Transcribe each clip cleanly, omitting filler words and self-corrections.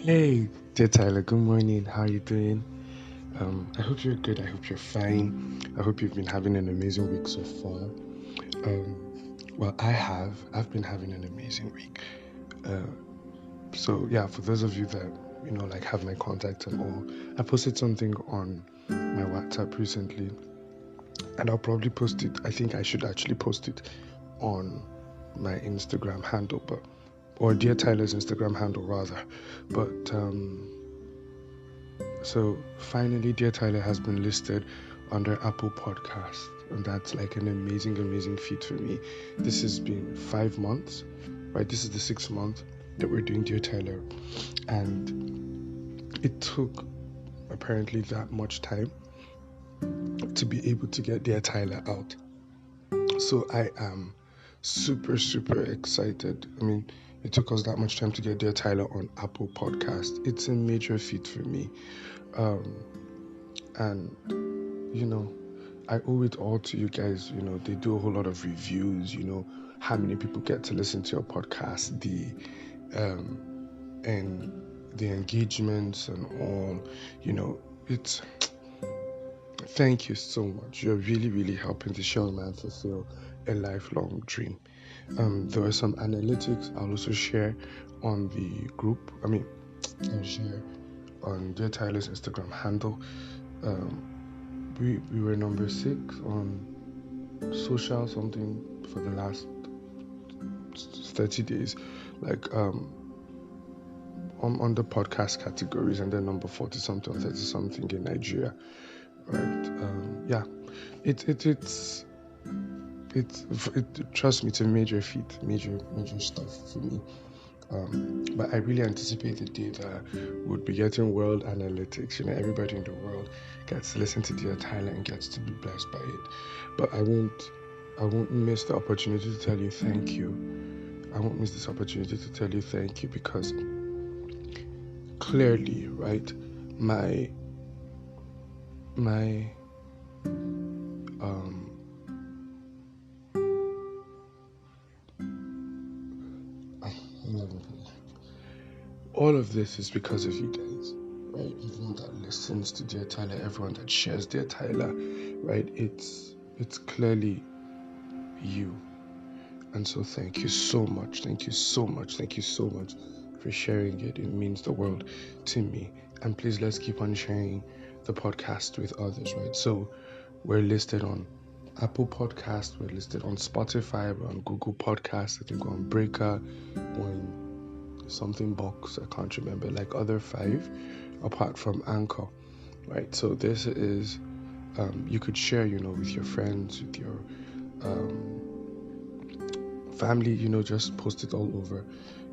Hey, dear Tyler, good morning. How are you doing? I hope you're good. I hope you're fine. I hope you've been having an amazing week so far. Well, I have. I've been having an amazing week. Uh, so yeah, for those of you that like have my contact and all, I posted something on my WhatsApp recently, and I'll probably post it. I think I should actually post it on my Instagram handle, or dear Tyler's Instagram handle rather. But So finally, Dear Tyler has been listed under Apple Podcast, and that's like an amazing, amazing feat for me. This has been 5 months, right? This is the 6th month that we're doing Dear Tyler, and it took apparently that much time to be able to get Dear Tyler out. So I am super, super excited. I mean, it took us that much time to get Dear Tyler on Apple Podcast. It's a major feat for me. Um, and you know, I owe it all to you guys. They do a whole lot of reviews, how many people get to listen to your podcast, and the engagements and all, it's thank you so much. You're really, really helping the show man fulfill a lifelong dream. There are some analytics I'll also share on the group. I'll share on Dear Tyler's Instagram handle. We were number 6 on social something for the last 30 days, like on the podcast categories, and then number 40 something or 30 something in Nigeria, right? Yeah, it trust me, it's a major feat, major stuff for me. But I really anticipate the day that we'll be getting world analytics. Everybody in the world gets to listen to Dear Tyler and gets to be blessed by it. But I won't miss the opportunity to tell you thank you. I won't miss this opportunity to tell you thank you, because clearly, right, my um all of this is because of you guys, right? Everyone that listens to Dear Tyler, everyone that shares Dear Tyler, right? It's clearly you. And so thank you so much. Thank you so much. Thank you so much for sharing it. It means the world to me. And please, let's keep on sharing the podcast with others, right? So we're listed on Apple Podcast, we're listed on Spotify, we're on Google Podcast, I think we're on Breaker, we're on something box, I can't remember, like other 5 apart from Anchor, right? So this is you could share, with your friends, with your family, just post it all over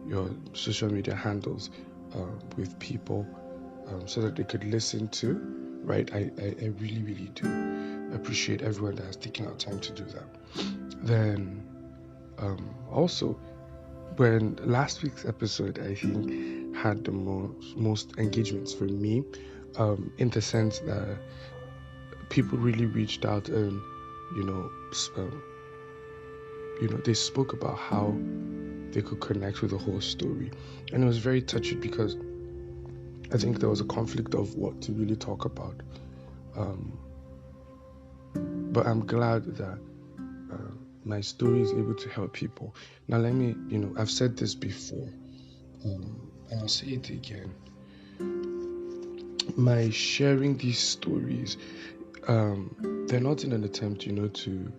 your social media handles with people, so that they could listen to, right? I really, really do appreciate everyone that has taken out time to do that. Then also, when last week's episode, I think, had the most engagements for me, in the sense that people really reached out and you know um, they spoke about how they could connect with the whole story, and it was very touching, because I think there was a conflict of what to really talk about, um, but I'm glad that my story is able to help people. Now let me, I've said this before, and I'll say it again. My sharing these stories, they're not in an attempt, to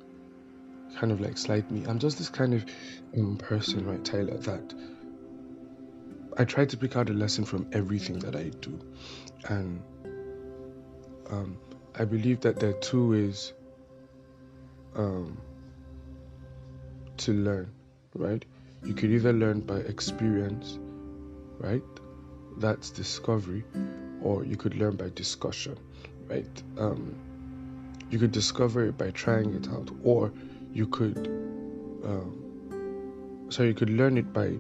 kind of like slight me. I'm just this kind of person, right, Tyler, that I try to pick out a lesson from everything that I do. And I believe that there are 2 ways um, to learn, right? You could either learn by experience, right? That's discovery. Or you could learn by discussion, right? You could discover it by trying it out, or you could you could learn it by,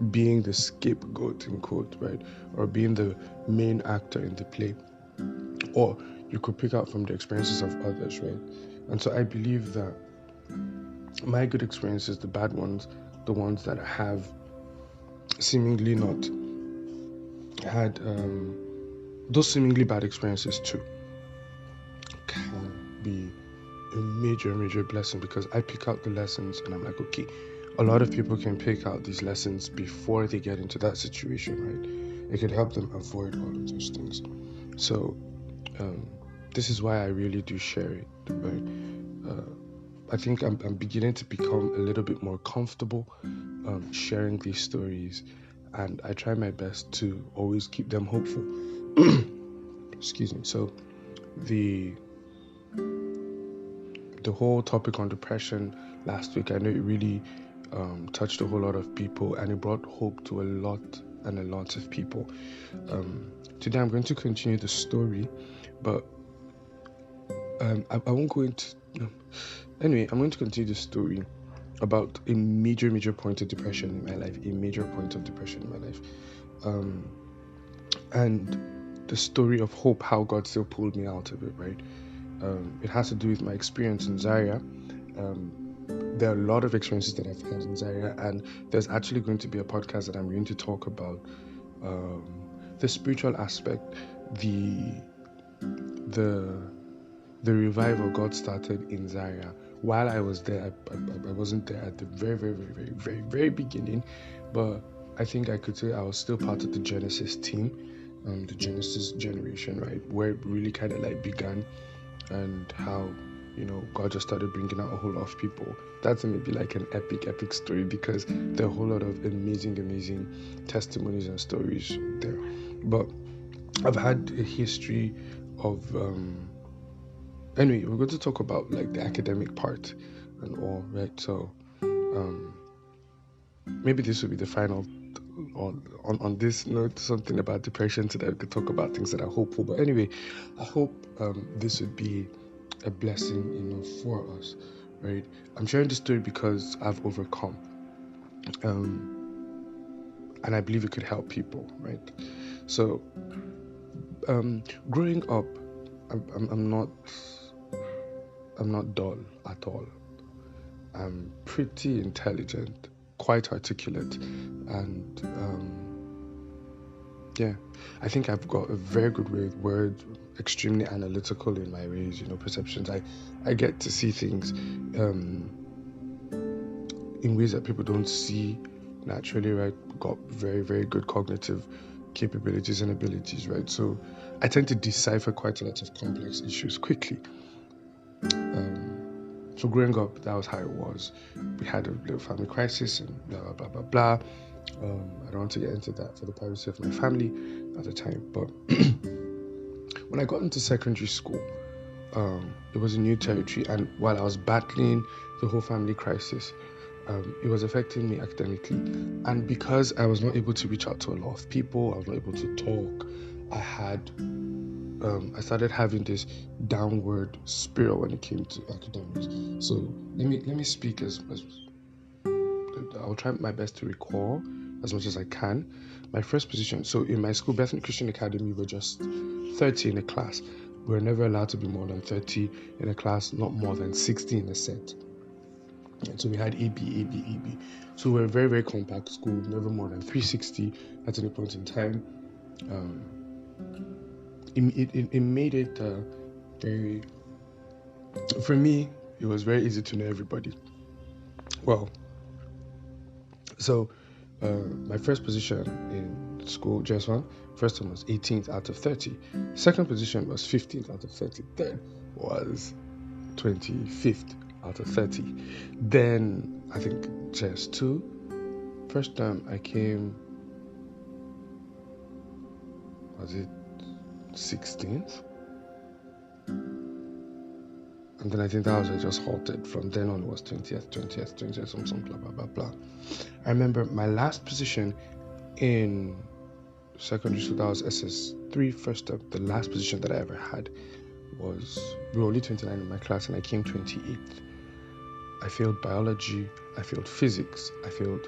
being the scapegoat in quote, right? Or being the main actor in the play. Or you could pick out from the experiences of others, right? And so I believe that my good experiences, the bad ones, the ones that have seemingly not had those seemingly bad experiences too can be a major blessing, because I pick out the lessons and I'm like, okay, a lot of people can pick out these lessons before they get into that situation, right? It could help them avoid all of those things. So um, this is why I really do share it, right? I think I'm beginning to become a little bit more comfortable sharing these stories, and I try my best to always keep them hopeful. Excuse me. So the whole topic on depression last week, I know it really touched a whole lot of people, and it brought hope to a lot of people. Today I'm going to continue the story, but I won't go into. No. Anyway, I'm going to continue the story about a major point of depression in my life, a major point of depression in my life, and the story of hope, how God still pulled me out of it, right? It has to do with my experience in Zaria. There are a lot of experiences that I've had in Zaria, and there's actually going to be a podcast that I'm going to talk about the spiritual aspect, the revival God started in Zaria. While I was there, I wasn't there at the very beginning, but I think I could say I was still part of the Genesis team, the Genesis generation, right, where it really kind of like began, and how God just started bringing out a whole lot of people. That's maybe like an epic story, because there are a whole lot of amazing testimonies and stories there. But I've had a history of anyway, we're going to talk about like the academic part and all, right? So maybe this will be the final on this note, something about depression, so that we could talk about things that are hopeful. But anyway, I hope this would be a blessing enough for us, right? I'm sharing this story because I've overcome, and I believe it could help people, right? So growing up, I'm not dull at all. I'm pretty intelligent, quite articulate, and yeah, I think I've got a very good way with words, extremely analytical in my ways, perceptions. I get to see things in ways that people don't see naturally, right? Got very good cognitive capabilities and abilities, right? So I tend to decipher quite a lot of complex issues quickly. So growing up, that was how it was. We had a little family crisis and blah. I don't want to get into that for the privacy of my family at the time. But when I got into secondary school, it was a new territory, and while I was battling the whole family crisis, it was affecting me academically. And because I was not able to reach out to a lot of people, I was not able to talk, I started having this downward spiral when it came to academics. So let me speak as I'll try my best to recall as much as I can. My first position, so in my school, Bethany Christian Academy, we're just 30 in a class. We're never allowed to be more than 30 in a class, not more than 60 in a set. And so we had AB. So we're a very compact school, never more than 360 at any point in time. It made it very, for me, it was very easy to know everybody. Well, so my first position in school, just one, first one was 18th out of 30. Second position was 15th out of 30. Third was 25th out of 30. Then I think just two. First time I came, was it 16th? And then I think that was I just halted. From then on, it was 20th, some blah. I remember my last position in secondary school, that was SS3 first up. The last position that I ever had was, we were only 29 in my class, and I came 28th. I failed biology, I failed physics, I failed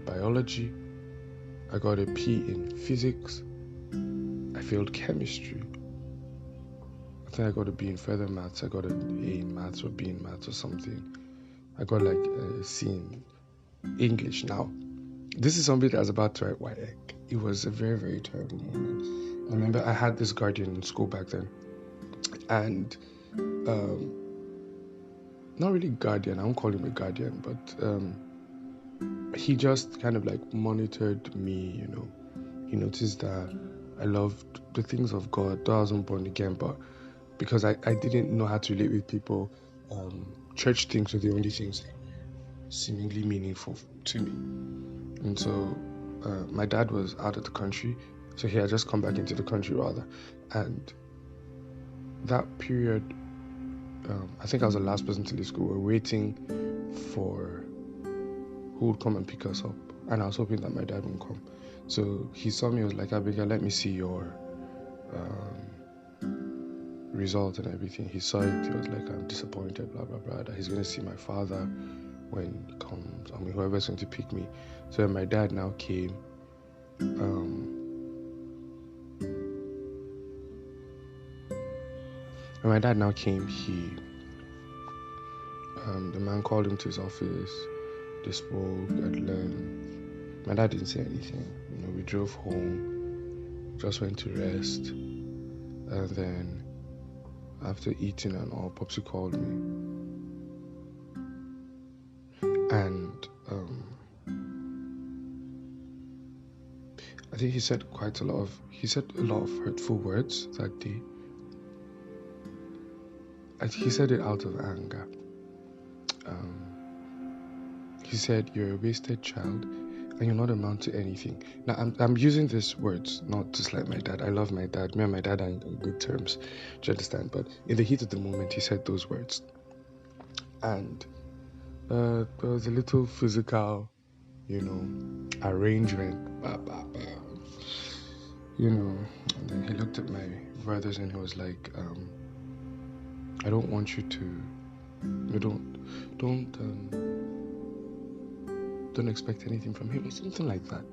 biology, I got a P in physics, I failed chemistry, I think I got a B in further maths, I got an A in maths or B in maths or something. I got like a C in English now. This is somebody that was about to write YEC. It was a very, very terrible moment. I remember I had this guardian in school back then, and um, not really guardian, I won't call him a guardian, but he just kind of like monitored me, you know. He noticed that I loved the things of God, though I wasn't born again, but because I didn't know how to relate with people, church things were the only things that seemingly meaningful to me. And so my dad was out of the country, so he had just come back into the country rather. And that period, I think I was the last person to leave school. We were waiting for who would come and pick us up, and I was hoping that my dad would come. So he saw me, was like, Abigail, let me see your result and everything. He saw it, he was like, I'm disappointed, blah blah blah, that he's going to see my father when he comes, I mean whoever's going to pick me. So when my dad now came, he the man called him to his office. They spoke at length. My dad didn't say anything. You know, we drove home, just went to rest, and then after eating and all, Popsy called me, and I think he said a lot of hurtful words that day. He said it out of anger. He said, "You're a wasted child, and you're not amount to anything." Now, I'm using these words not to slight my dad. I love my dad. Me and my dad are in good terms. Do you understand? But in the heat of the moment, he said those words, and there was a little physical, you know, arrangement. Bah, bah, bah. You know, and then he looked at my brothers and he was like, "I don't want you to. You don't expect anything from him," or something like that.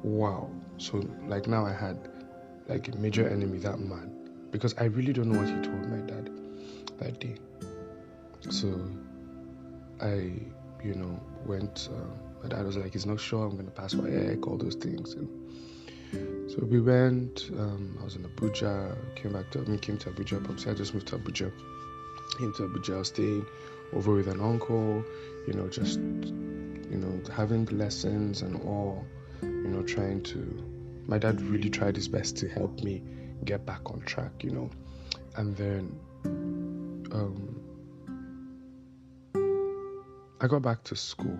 Wow. So like now I had like a major enemy, that man, because I really don't know what he told my dad that day. So I, you know, went. My dad was like, "He's not sure I'm going to pass YEC, all those things." And so we went. I was in Abuja. Came to Abuja. Popsy, I just moved to Abuja. Came to Abuja, staying over with an uncle. You know, just having lessons and all. You know, trying to. My dad really tried his best to help me get back on track. You know, and then I got back to school.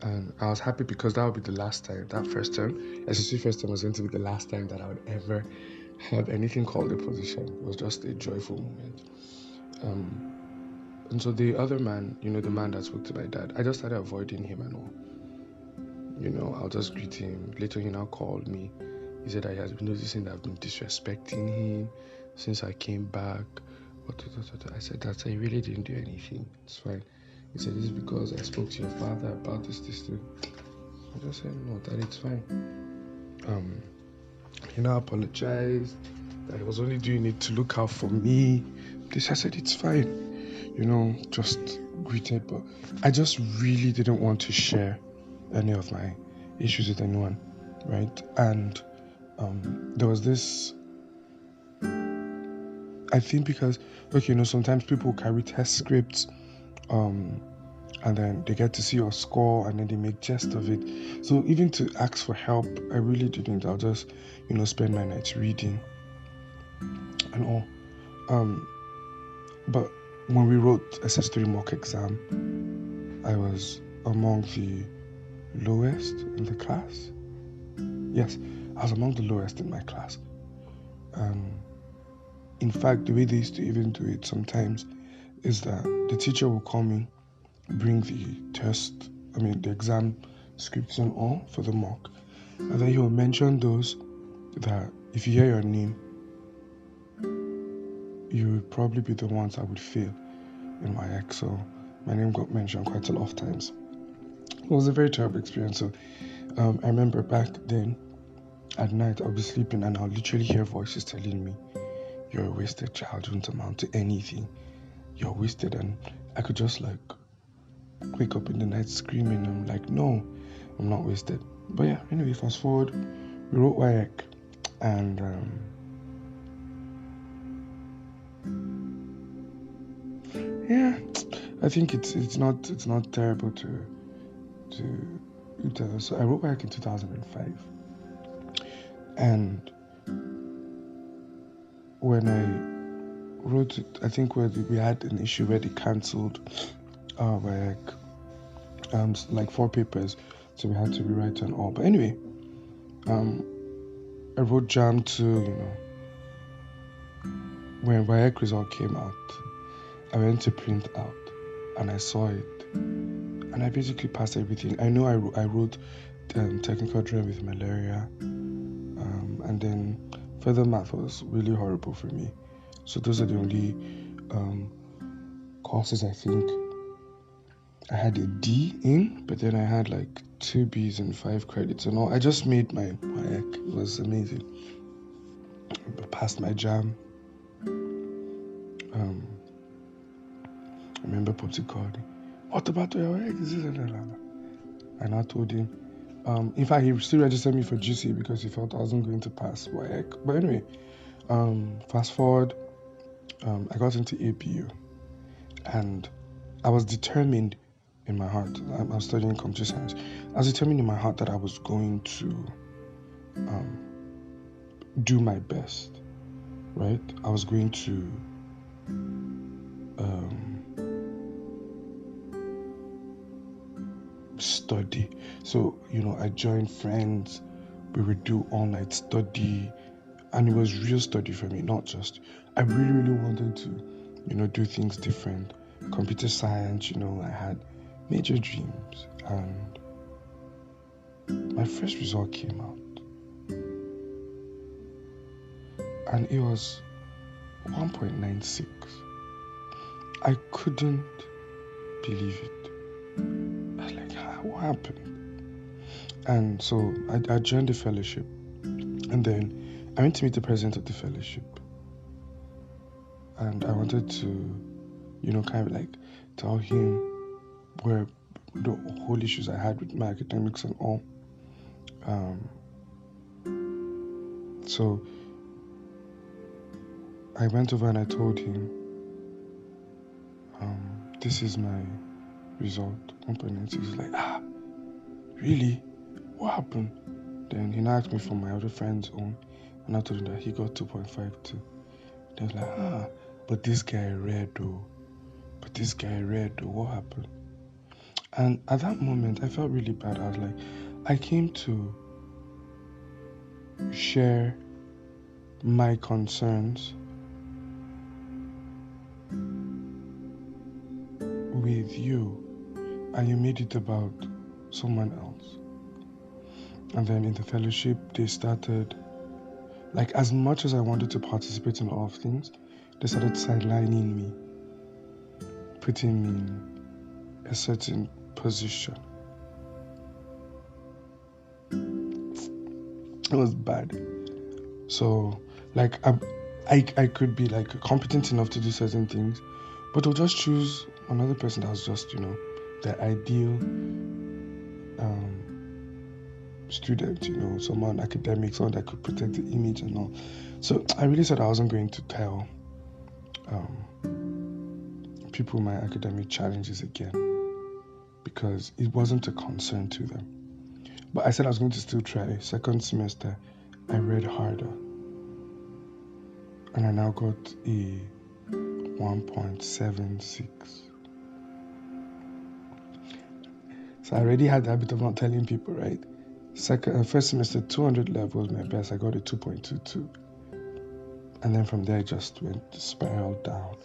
And I was happy because that would be the last time, that first term, SSC first term was going to be the last time that I would ever have anything called a position. It was just a joyful moment. And so the other man, you know, the man that spoke to my dad, I just started avoiding him and all. You know, I'll just greet him. Later he now called me. He said that he has been noticing that I've been disrespecting him since I came back. I said, "That I really didn't do anything. It's fine." He said, "This is because I spoke to your father about this thing." I just said, "No, that it's fine." He now apologized that he was only doing it to look out for me. I said, "It's fine." You know, just greeted, but I just really didn't want to share any of my issues with anyone, right? And there was this, I think because, okay, you know, sometimes people carry test scripts, and then they get to see your score and then they make jest of it. So even to ask for help, I really didn't. I'll just, you know, spend my nights reading and all. But when we wrote SS3 mock exam, I was among the lowest in the class. Yes, I was among the lowest in my class. In fact, the way they used to even do it sometimes is that the teacher will come in, bring the exam scripts and all for the mock, and then he will mention those that if you hear your name, you would probably be the ones that would fail in my ex. So my name got mentioned quite a lot of times. It was a very terrible experience. So I remember back then at night I'll be sleeping and I'll literally hear voices telling me, "You're a wasted child, you don't amount to anything. You're wasted." And I could just like wake up in the night screaming. I'm like, no, I'm not wasted. But yeah, anyway, fast forward, we wrote WAEC, and yeah, I think it's not terrible to tell. So I wrote WAEC in 2005, and when I wrote it, I think we had an issue where they cancelled WAEC, like 4 papers, so we had to rewrite and all. But anyway, I wrote Jam 2, when WAEC result came out. I went to print out, and I saw it, and I basically passed everything. I know I wrote technical drawing with malaria, and then further math was really horrible for me. So those are the only courses I think I had a D in, but then I had like 2 B's and 5 credits and all. I just made my WAEC. It was amazing. I passed my jam. I remember Popsy called me, what about your WAEC? And I told him, in fact, he still registered me for GC because he felt I wasn't going to pass WAEC. But anyway, fast forward, I got into APU, and I was determined in my heart. I was studying computer science. I was determined in my heart that I was going to do my best, right? I was going to study. So, I joined friends. We would do all-night study, and it was real study for me, not just. I really, really wanted to, do things different. Computer science, I had major dreams, and my first result came out, and it was 1.96. I couldn't believe it. I was like, what happened? And so I joined the fellowship, and then I went to meet the president of the fellowship, and I wanted to, kind of like tell him where the whole issues I had with my academics and all. So I went over and I told him, this is my result, 1.96. He's like, really? What happened? Then he now asked me for my other friend's own, and I told him that he got 2.52. They was like, but this guy read though. What happened? And at that moment, I felt really bad. I was like, I came to share my concerns with you, and you made it about someone else. And then in the fellowship, they started, like, as much as I wanted to participate in all of things, they started sidelining me, putting me in a certain position. It was bad. So, like, I could be, like, competent enough to do certain things, but they'll just choose another person that was just, the ideal student, someone academic, someone that could protect the image and all. So I really said I wasn't going to tell people my academic challenges again, because it wasn't a concern to them. But I said I was going to still try. Second semester, I read harder, and I now got a 1.76. So I already had the habit of not telling people, right? First semester, 200 level was my best. I got a 2.22. And then from there, it just went spiraled down.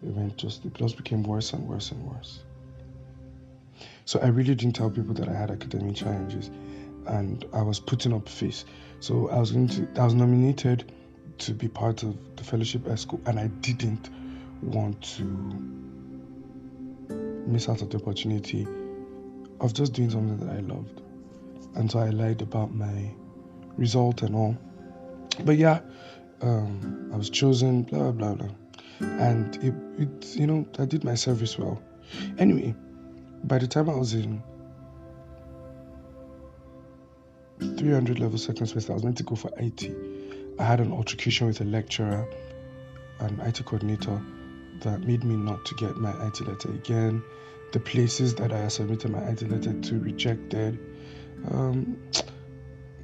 It just became worse and worse and worse. So I really didn't tell people that I had academic challenges, and I was putting up face. So I was nominated to be part of the fellowship ESCO, and I didn't want to miss out on the opportunity of just doing something that I loved. And so I lied about my result and all. But yeah, I was chosen, blah, blah, blah. And I did my service well. Anyway, by the time I was in 300 level second semester, I was meant to go for IT. I had an altercation with a lecturer, an IT coordinator, that made me not to get my IT letter again. The places that I submitted my IT letter to rejected. Um,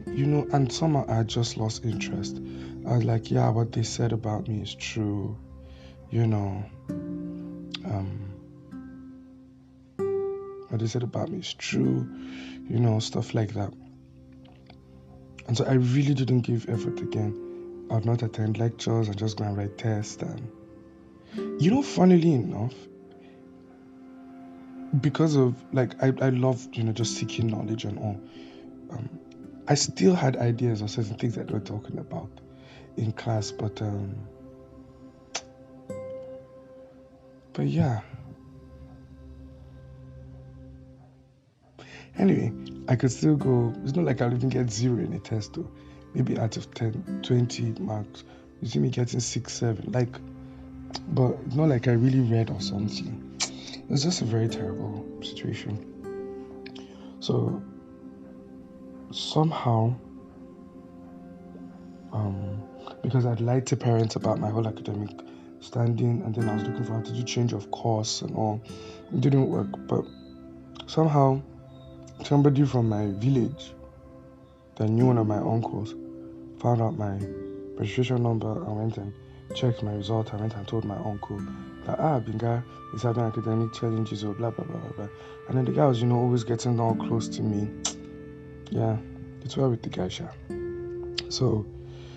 and somehow I just lost interest. I was like, yeah, what they said about me is true. Um, what they said about me is true. Stuff like that. And so I really didn't give effort again. I would not attend lectures and just go and write tests. And funnily enough, because of I loved just seeking knowledge and all. I still had ideas of certain things that we were talking about in class, but yeah. Anyway, I could still go. It's not like I'll even get 0 in a test though. Maybe out of 10, 20 marks, you see me getting 6, 7. But it's not like I really read or something. It was just a very terrible situation. So somehow, because I'd lied to parents about my whole academic standing, and then I was looking for how to do change of course and all. It didn't work, but somehow somebody from my village that knew one of my uncles found out my registration number and went and checked my result. I went and told my uncle that Binga is having academic challenges or blah blah blah blah blah. And then the guy was always getting all close to me. Yeah, it's well with the guy, Sha. So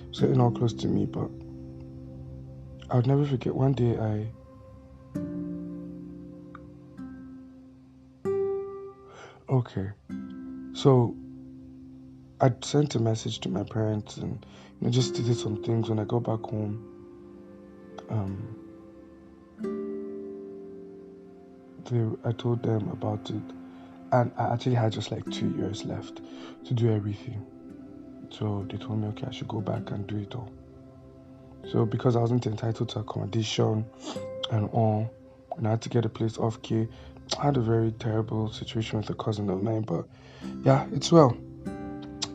it's getting all close to me, but I would never forget one day so I sent a message to my parents and just did some things. When I got back home, I told them about it, and I actually had just 2 years left to do everything. So they told me, okay, I should go back and do it all. So because I wasn't entitled to accommodation and all, and I had to get a place off key, I had a very terrible situation with a cousin of mine, but yeah, it's well.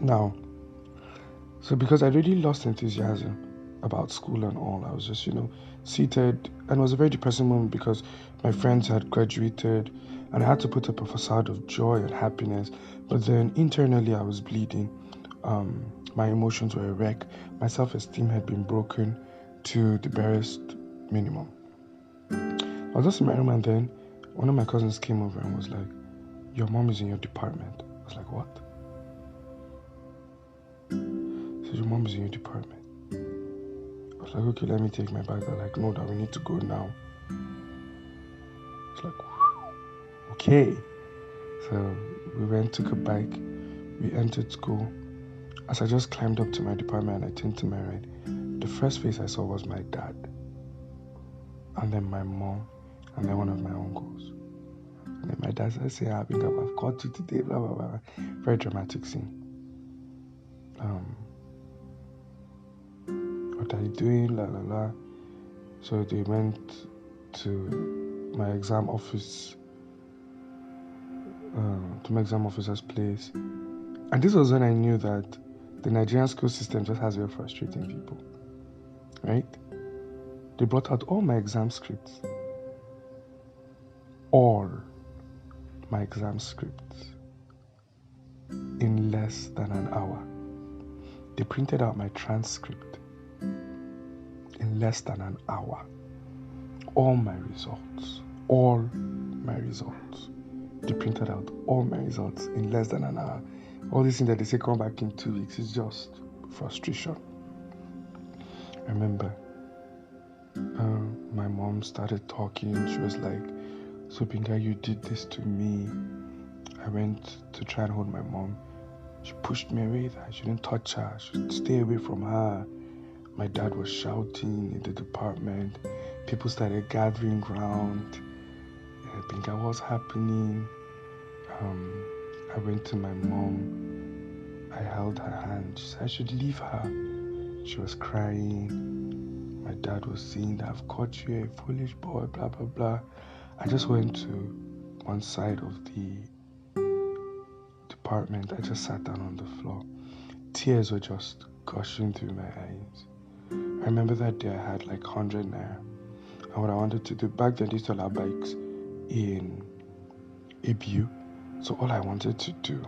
Now, so because I really lost enthusiasm about school and all, I was just, seated, and it was a very depressing moment because my friends had graduated, and I had to put up a facade of joy and happiness, but then internally I was bleeding. My emotions were a wreck. My self-esteem had been broken to the barest minimum. I was just in my room, and then one of my cousins came over and was like, your mom is in your department. I was like, what? So your mom is in your department. I was like, okay, let me take my bag. They're like, no, that we need to go now. It's like, okay. So we went, took a bike, we entered school. As I just climbed up to my department and I turned to my right, the first face I saw was my dad, and then my mom, and then one of my uncles. And then my dad said, say, I've caught you today, blah, blah, blah. Very dramatic scene. What are you doing? La, la, la. So they went to my exam office, to my exam officer's place. And this was when I knew that the Nigerian school system just has very frustrating people, right? They brought out all my exam scripts. All my exam scripts in less than an hour. They printed out my transcript in less than an hour. All my results. They printed out all my results in less than an hour. All these things that they say come back in 2 weeks is just frustration. I remember my mom started talking. She was like, so Binga, you did this to me. I went to try and hold my mom. She pushed me away. I shouldn't touch her. I should stay away from her. My dad was shouting in the department. People started gathering round. Binga, what's happening? I went to my mom. I held her hand. She said I should leave her. She was crying. My dad was saying that I've caught you, a foolish boy, blah, blah, blah. I just went to one side of the department. I just sat down on the floor. Tears were just gushing through my eyes. I remember that day I had like 100 naira. And what I wanted to do, back then they used to allow bikes in ABU. So all I wanted to do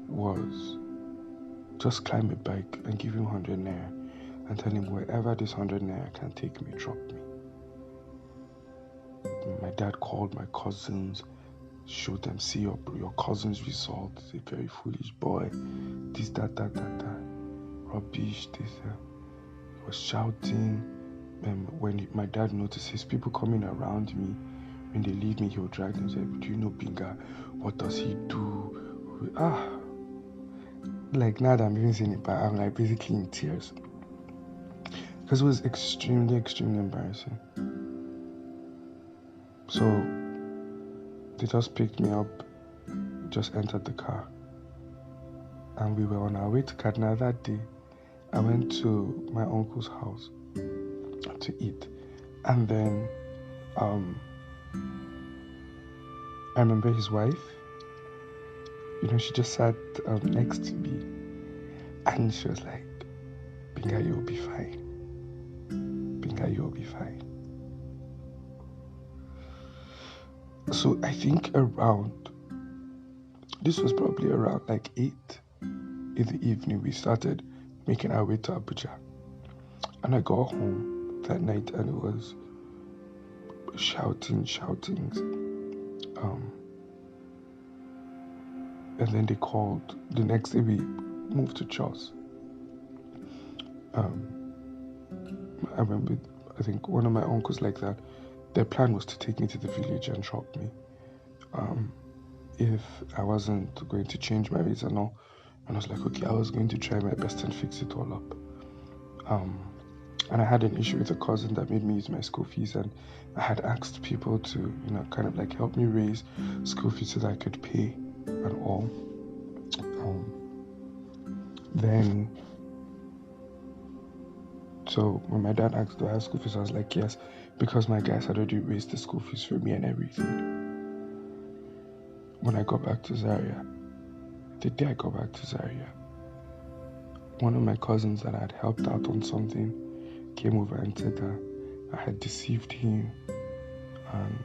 was just climb a bike and give him 100 naira and tell him wherever this 100 naira can take me, drop me. My dad called my cousins, showed them, see your cousin's results. He's a very foolish boy. This, that. Rubbish, this. He was shouting. When my dad notices people coming around me, when they leave me, he'll drag them and say, do you know Binga? What does he do? Like now that I'm even saying it, but I'm like basically in tears. Because it was extremely, extremely embarrassing. So they just picked me up, just entered the car, and we were on our way to Kaduna that day. I went to my uncle's house to eat, and then I remember his wife, she just sat next to me, and she was like, Binga, you'll be fine. Binga, you'll be fine. So I think this was probably around like 8 in the evening, we started making our way to Abuja. And I got home that night and it was shoutings. And then they called. The next day we moved to Jos. I remember, I think one of my uncles like that, their plan was to take me to the village and drop me. If I wasn't going to change my ways and all. And I was like, okay, I was going to try my best and fix it all up. And I had an issue with a cousin that made me use my school fees, and I had asked people to, kind of like help me raise school fees so that I could pay and all. So when my dad asked, do I have school fees? I was like, yes, because my guys had already raised the school fees for me and everything. When I got back to Zaria, the day I got back to Zaria, one of my cousins that I had helped out on something came over and said that I had deceived him and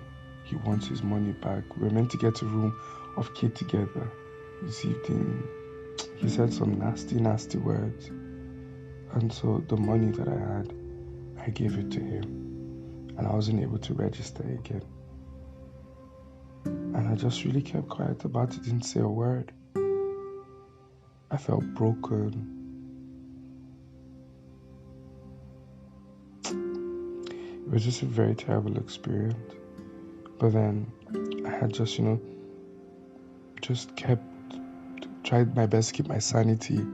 he wants his money back. We were meant to get a room of K together. Deceived him. He said some nasty, nasty words. And so the money that I had, I gave it to him. And I wasn't able to register again. And I just really kept quiet about it, didn't say a word. I felt broken. It was just a very terrible experience. But then I had just, just tried my best to keep my sanity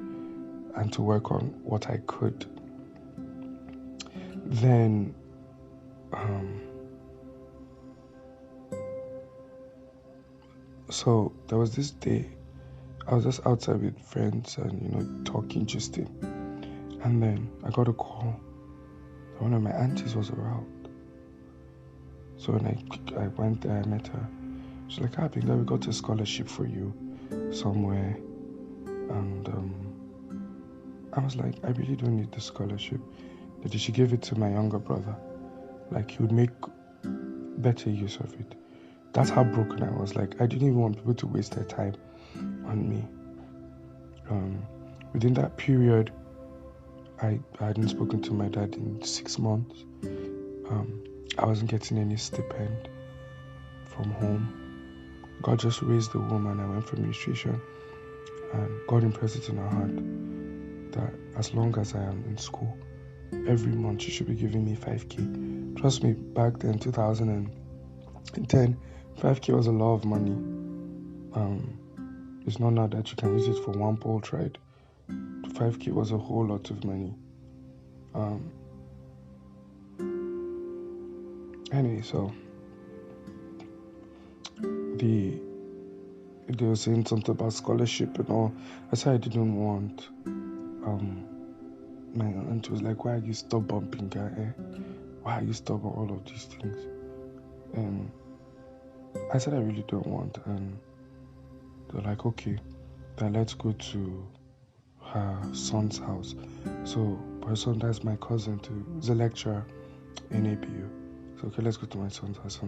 and to work on what I could. Then, so there was this day, I was just outside with friends and, talking, gisting. And then I got a call. One of my aunties was around. So when I went there, I met her. She's like, Binga, we got a scholarship for you somewhere. And I was like, I really don't need the scholarship. But she gave it to my younger brother. Like, he would make better use of it. That's how broken I was. Like, I didn't even want people to waste their time on me. Within that period, I hadn't spoken to my dad in 6 months. I wasn't getting any stipend from home. God just raised the woman. I went for administration, and God impressed it in her heart that as long as I am in school, every month she should be giving me 5K. Trust me, back then, 2010, 5K was a lot of money. It's not now that you can use it for one bolt ride. 5K was a whole lot of money. Anyway, so they were saying something about scholarship and all. I said I didn't want. My aunt was like, why are you stubborn, Pinka? Why are you stubborn? All of these things. I said I really don't want, and they're like, okay, then let's go to her son's house. So her son, that's my cousin too, he's a lecturer in APU. So okay, let's go to her son's house.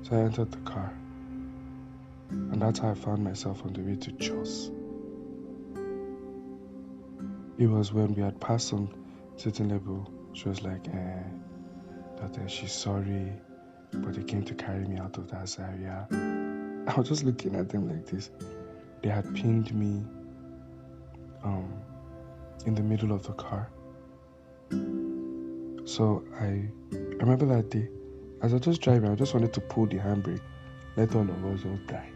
So I entered the car, and that's how I found myself on the way to Jos. It was when we had passed on certain level. She was like, that she's sorry, but they came to carry me out of that zaria. I was just looking at them like this. They had pinned me in the middle of the car. So I remember that day, as I was just driving, I just wanted to pull the handbrake, let all of us all die.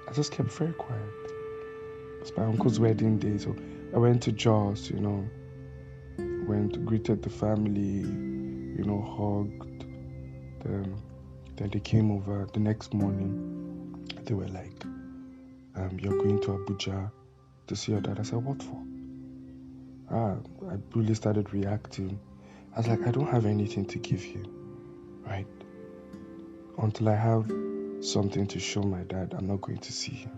I just kept very quiet. It's my uncle's wedding day, so I went to Jos, greeted the family, hugged them. Then they came over the next morning. They were like, you're going to Abuja to see your dad. I said, what for? I really started reacting. I was like, I don't have anything to give you, right? Until I have something to show my dad, I'm not going to see him.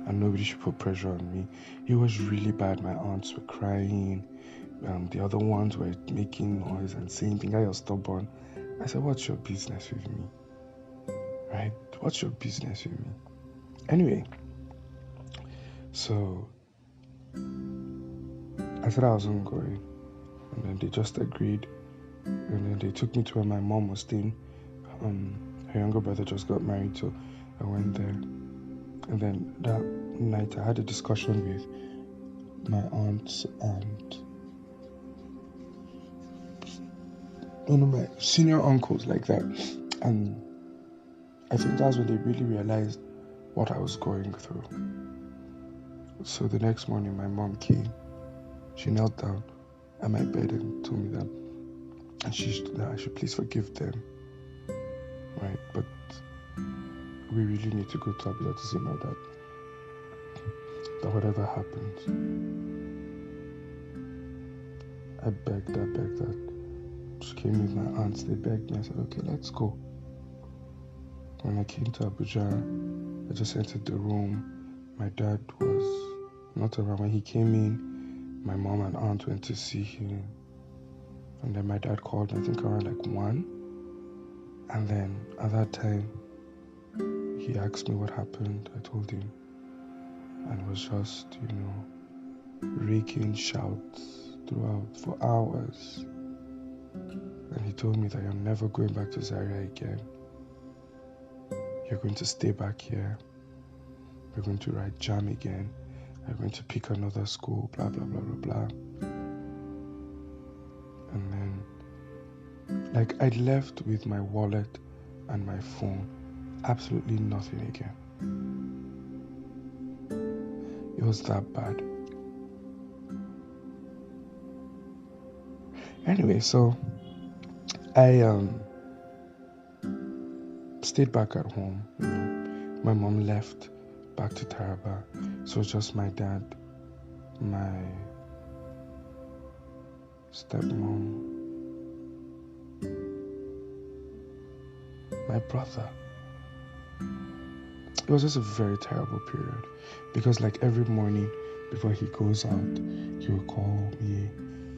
And nobody should put pressure on me. It was really bad. My aunts were crying. The other ones were making noise and saying, think you're stubborn. I said, what's your business with me? Right? What's your business with me? Anyway, so I said I wasn't going. And then they just agreed. And then they took me to where my mom was staying. Her younger brother just got married, so I went there. And then that night I had a discussion with my aunts and one of my senior uncles like that. And I think that's when they really realized what I was going through. So the next morning my mom came. She knelt down at my bed and told me that I should please forgive them. Right? But we really need to go to Abuja to see my dad. That whatever happens. I begged. She came with my aunts, they begged me. I said, okay, let's go. When I came to Abuja, I just entered the room. My dad was not around. When he came in, my mom and aunt went to see him. And then my dad called me, I think around like 1. And then at that time, he asked me what happened. I told him. And was just, raking shouts throughout for hours. And he told me that you're never going back to Zaria again. You're going to stay back here. We're going to write jam again. We're going to pick another school, blah, blah, blah, blah, blah. And then, like, I left with my wallet and my phone. Absolutely nothing again. It was that bad. Anyway, so I stayed back at home. My mom left back to Taraba. So just my dad, my stepmom, my brother. It was just a very terrible period because like every morning before he goes out, he will call me,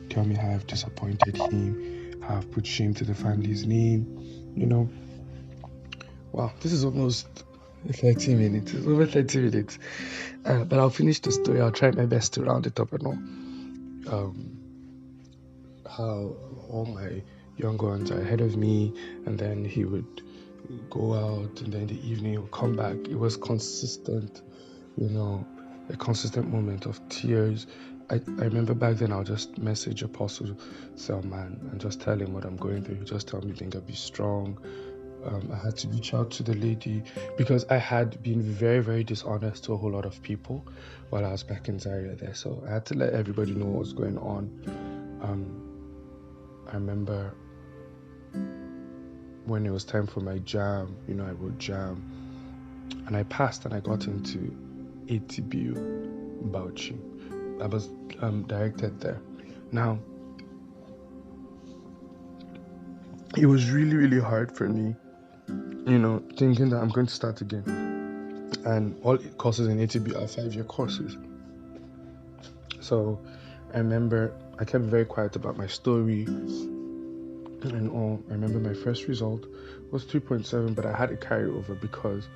tell me how I've disappointed him, how I've put shame to the family's name, Wow, this is almost 30 minutes. It's over 30 minutes. But I'll finish the story. I'll try my best to round it up and all. How all my younger ones are ahead of me, and then he would go out, and then in the evening he would come back. It was consistent, a consistent moment of tears. I remember back then I'll just message Apostle Selman and just tell him what I'm going through. He'll just tell me, think I'll be strong. I had to reach out to the lady because I had been very, very dishonest to a whole lot of people while I was back in Zaria there. So I had to let everybody know what was going on. I remember when it was time for my jam, I wrote jam and I passed and I got into ATBU Bauchi. I was directed there. Now, it was really, really hard for me thinking that I'm going to start again. And all courses in ATB are 5-year courses. So I remember I kept very quiet about my story and all. I remember my first result was 3.7, but I had to carry over because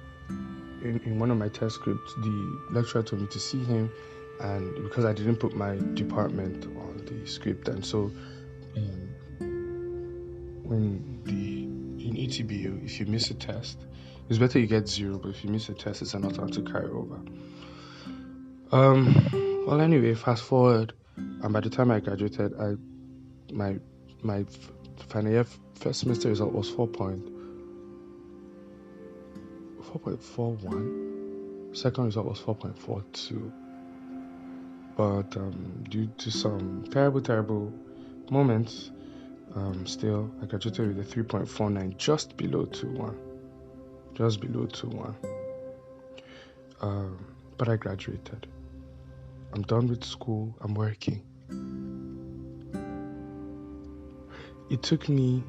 in one of my test scripts, the lecturer told me to see him, and because I didn't put my department on the script, and so in ATBU, if you miss a test, it's better you get 0, but if you miss a test, it's an automatic carry over. Well, anyway, fast forward, and by the time I graduated, my final year first semester result was 4.41. Second result was 4.42. But due to some terrible moments, still I graduated with a 3.49, just below 2.1. But I graduated. I'm done with school. I'm working. It took me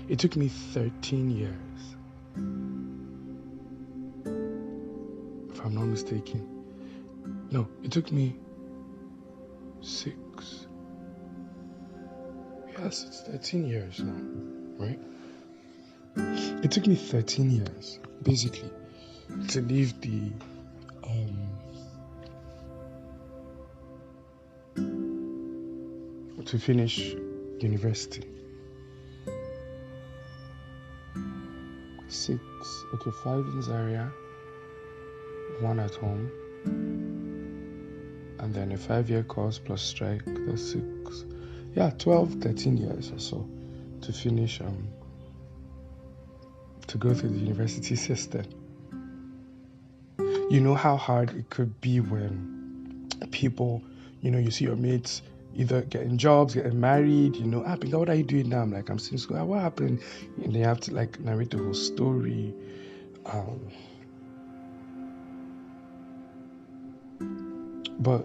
13 years, if I'm not mistaken. No, it took me 6. Yes, it's 13 years now, right? It took me 13 years, basically, to leave to finish university. 6, okay, 5 in Zaria, 1 at home, and then a 5-year course plus strike, that's 6. Yeah, 12, 13 years or so to finish, to go through the university system. You know how hard it could be when people, you see your mates either getting jobs, getting married, Pinga, what are you doing now? I'm like, I'm still in school. What happened? And they have to narrate the whole story. But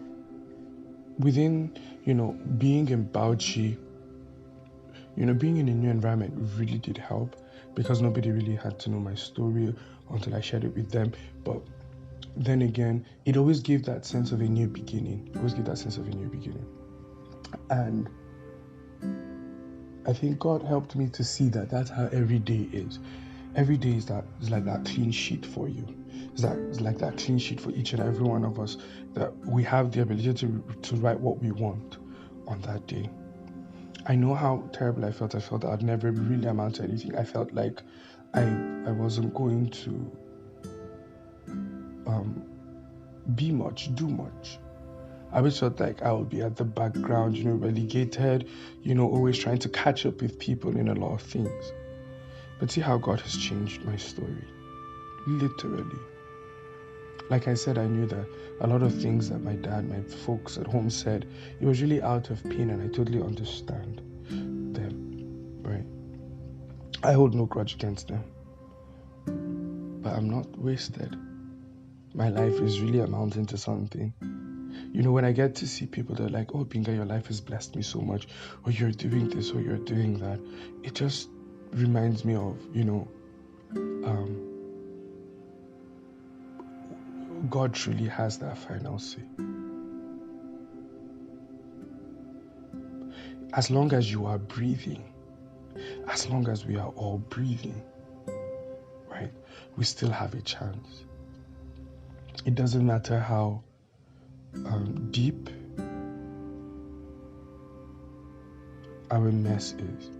within, being in Bauchi, being in a new environment really did help because nobody really had to know my story until I shared it with them. But then again, it always gave that sense of a new beginning. And I think God helped me to see that that's how every day is. Every day is like that clean sheet for you. It's like that clean sheet for each and every one of us, that we have the ability to write what we want on that day. I know how terrible I felt. I felt that I'd never really amount to anything. I felt like I wasn't going to be much, do much. I always felt like I would be at the background, relegated, always trying to catch up with people in a lot of things. But see how God has changed my story. Literally. Like I said, I knew that a lot of things that my dad, my folks at home said, it was really out of pain, and I totally understand them, right? I hold no grudge against them. But I'm not wasted. My life is really amounting to something. When I get to see people that are like, oh, Binga, your life has blessed me so much, or you're doing this, or you're doing that, it just reminds me of, God truly has that final say. As long as you are breathing, as long as we are all breathing, right, we still have a chance. It doesn't matter how deep our mess is,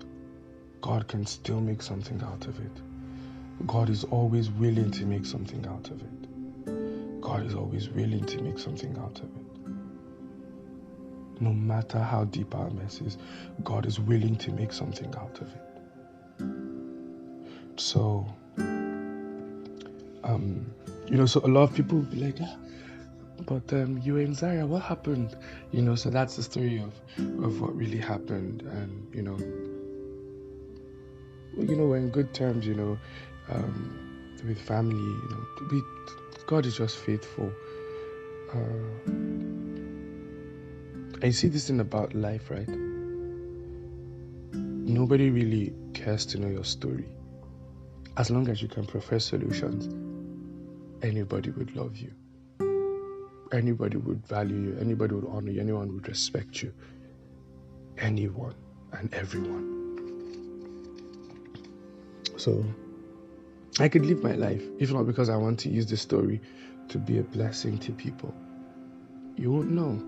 God can still make something out of it. God is always willing to make something out of it. God is always willing to make something out of it. No matter how deep our mess is, God is willing to make something out of it. So, so a lot of people will be like, but you were in Zaria, what happened? So that's the story of what really happened. And, we're in good terms, with family, God is just faithful. I see this thing about life, right? Nobody really cares to know your story. As long as you can profess solutions, anybody would love you. Anybody would value you. Anybody would honor you. Anyone would respect you. Anyone and everyone. So I could live my life, if not because I want to use this story to be a blessing to people. You won't know.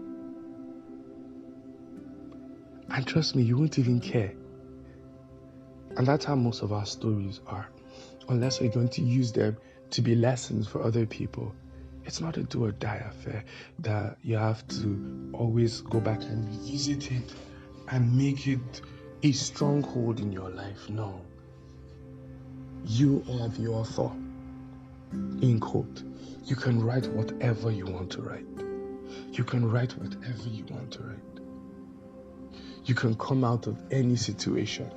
And trust me, you won't even care. And that's how most of our stories are. Unless we're going to use them to be lessons for other people. It's not a do or die affair that you have to always go back and revisit it and make it a stronghold in your life. No. You are the author. In quote. You can write whatever you want to write. You can write whatever you want to write. You can come out of any situation.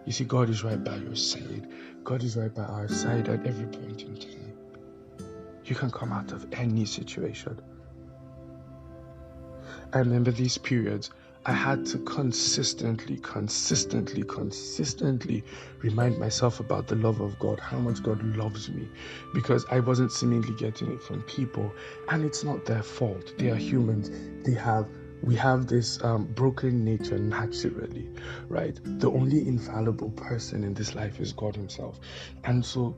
You see, God is right by your side. God is right by our side at every point in time. You can come out of any situation. I remember these periods. I had to consistently remind myself about the love of God, how much God loves me, because I wasn't seemingly getting it from people. And it's not their fault. They are humans. We have this broken nature naturally, right? The only infallible person in this life is God himself. And so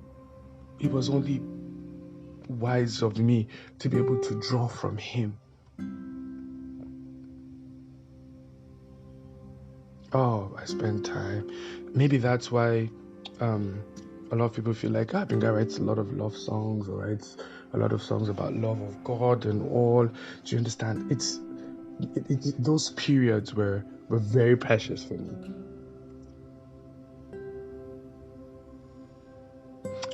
it was only wise of me to be able to draw from him. Oh, I spend time. Maybe that's why a lot of people feel like Benga writes a lot of love songs or writes a lot of songs about love of God and all. Do you understand? Those periods were very precious for me.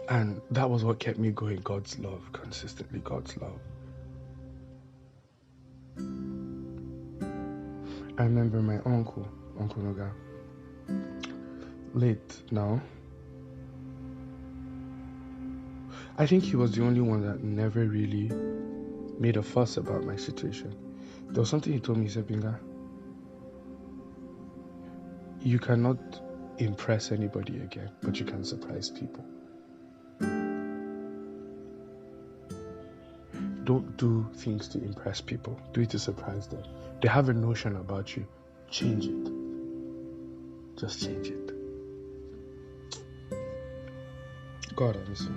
And that was what kept me going. God's love, consistently God's love. I remember my Uncle Noga, late now. I think he was the only one that never really made a fuss about my situation. There was something he told me. He said, Binga, you cannot impress anybody again, but you can surprise people. Don't do things to impress people. Do it to surprise them. They have a notion about you. Change it. Just change it. God, I miss you.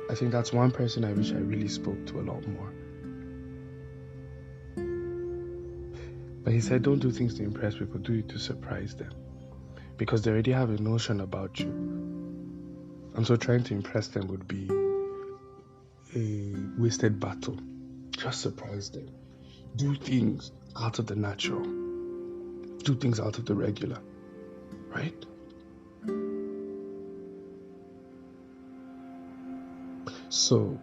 I think that's one person I wish I really spoke to a lot more. But he said, don't do things to impress people. Do it to surprise them. Because they already have a notion about you. And so trying to impress them would be a wasted battle. Just surprise them. Do things out of the natural. Do things out of the regular. Right? So,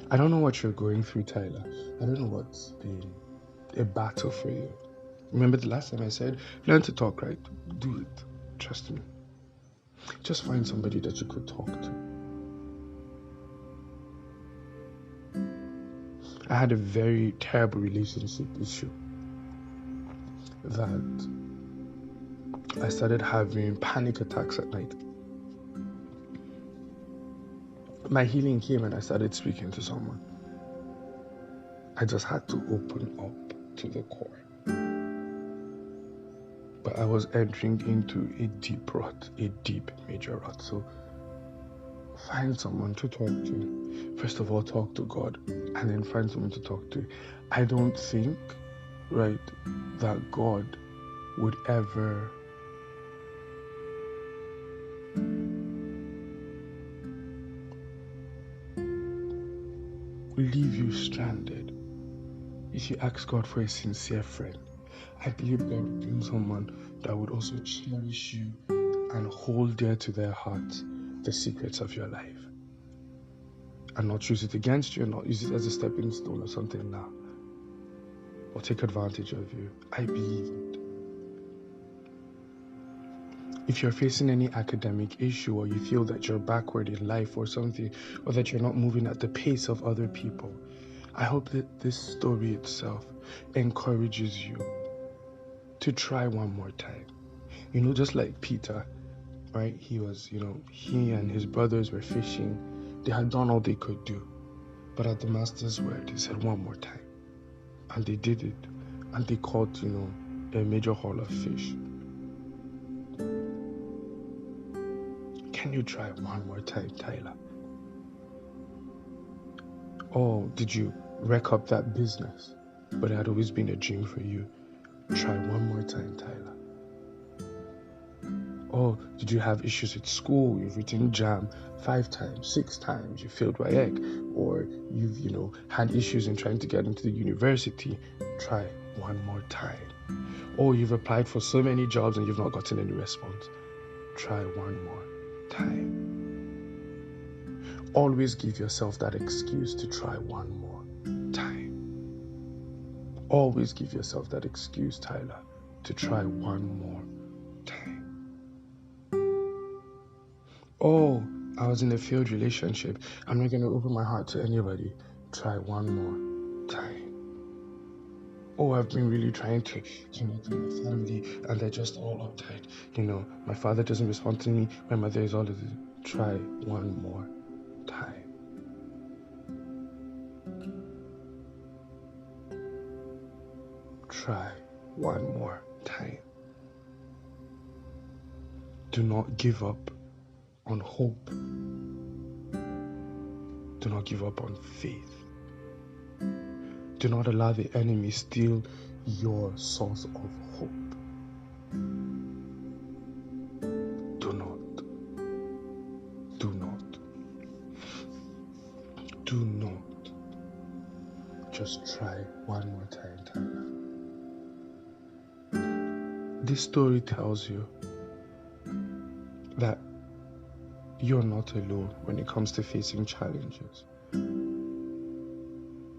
I don't know what you're going through, Tyler. I don't know what's been a battle for you. Remember the last time I said, learn to talk, right? Do it. Trust me. Just find somebody that you could talk to. I had a very terrible relationship issue that I started having panic attacks at night. My healing came and I started speaking to someone. I just had to open up to the core. But I was entering into a deep rut, a deep major rut. So find someone to talk to. First of all, talk to God and then find someone to talk to. I don't think, right, that God would ever leave you stranded if you ask God for a sincere friend. I believe God would bring someone that would also cherish you and hold dear to their heart the secrets of your life. And not use it against you, and not use it as a stepping stone or something now. Or take advantage of you. I believe it. If you're facing any academic issue, or you feel that you're backward in life or something, or that you're not moving at the pace of other people, I hope that this story itself encourages you to try one more time. Just like Peter, right? He and his brothers were fishing. They had done all they could do. But at the master's word, he said one more time. And they did it. And they caught, a major haul of fish. Can you try one more time, Tyler? Oh, did you wreck up that business, but it had always been a dream for you? Try one more time, Tyler. Oh, did you have issues at school? You've written JAM 5 times, 6 times, you failed WAEC, or you've, had issues in trying to get into the university. Try one more time. Or you've applied for so many jobs and you've not gotten any response. Try one more time. Always give yourself that excuse to try one more time. Always give yourself that excuse, Tyler, to try one more time. Oh, I was in a failed relationship. I'm not going to open my heart to anybody. Try one more time. Oh, I've been really trying to connect with my family and they're just all uptight. My father doesn't respond to me. My mother is all of this. Try one more time. Try one more time. Do not give up on hope. Do not give up on faith. Do not allow the enemy steal your source of hope. Do not. Just try one more time, Tyler. This story tells you that you're not alone when it comes to facing challenges.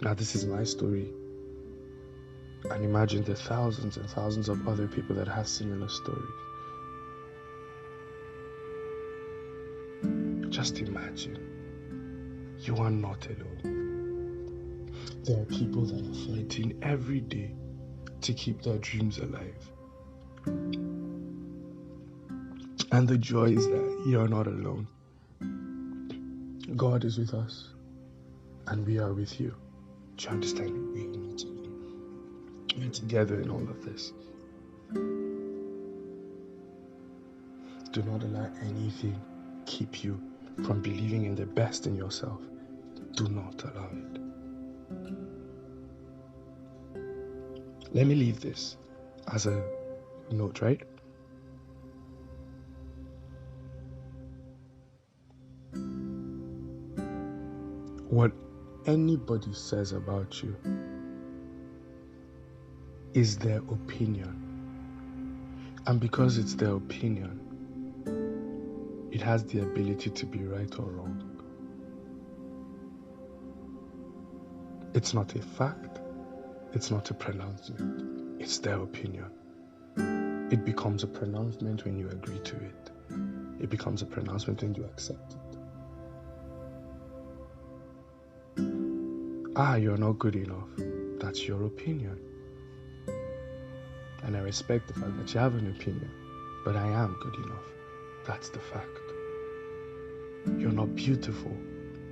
Now, this is my story. And imagine the thousands and thousands of other people that have similar stories. Just imagine, you are not alone. There are people that are fighting every day to keep their dreams alive. And the joy is that you're not alone. God is with us, and we are with you. Do you understand? We are not alone. We're together in all of this. Do not allow anything keep you from believing in the best in yourself. Do not allow it. Let me leave this as a note, right? What anybody says about you is their opinion. And because it's their opinion, it has the ability to be right or wrong. It's not a fact. It's not a pronouncement. It's their opinion. It becomes a pronouncement when you agree to it. It becomes a pronouncement when you accept it. You're not good enough. That's your opinion. And I respect the fact that you have an opinion, but I am good enough. That's the fact. You're not beautiful.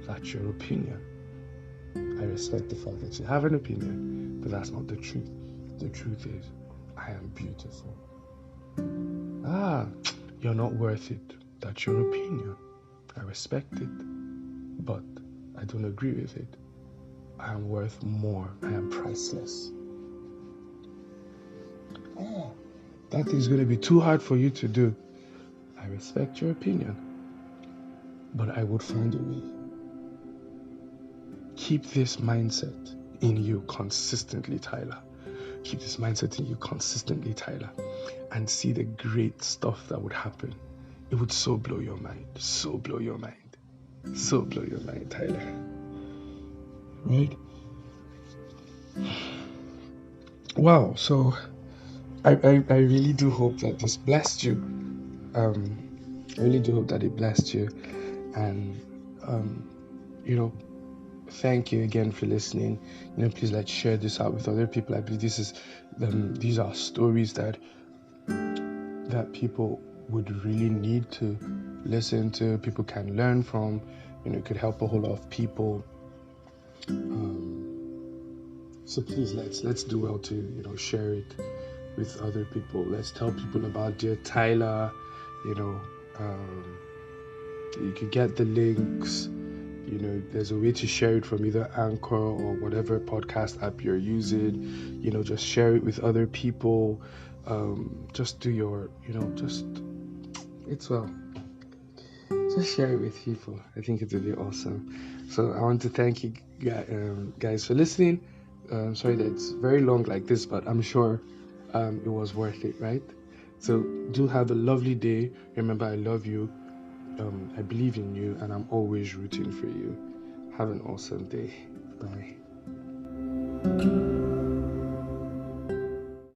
That's your opinion. I respect the fact that you have an opinion, but that's not the truth. The truth is, I am beautiful. You're not worth it. That's your opinion. I respect it, but I don't agree with it. I am worth more. I am priceless. That is going to be too hard for you to do. I respect your opinion, but I would find a way. Keep this mindset in you consistently, Tyler. Keep this mindset in you consistently, Tyler, and see the great stuff that would happen. It would so blow your mind. So blow your mind. So blow your mind, Tyler. Right? Wow, so I really do hope that this blessed you. I really do hope that it blessed you, and you know, thank you again for listening. Please let's share this out with other people. I believe these are stories that people would really need to listen to. People can learn from. It could help a whole lot of people. So please let's do well to share it with other people. Let's tell people about dear Tyler. You could get the links. There's a way to share it from either Anchor or whatever podcast app you're using. Just share it with other people. Just do your, it's well. Just share it with people. I think it's really awesome. So I want to thank you guys for listening. Sorry that it's very long like this, but I'm sure it was worth it, right? So do have a lovely day. Remember, I love you. I believe in you, and I'm always rooting for you. Have an awesome day. Bye.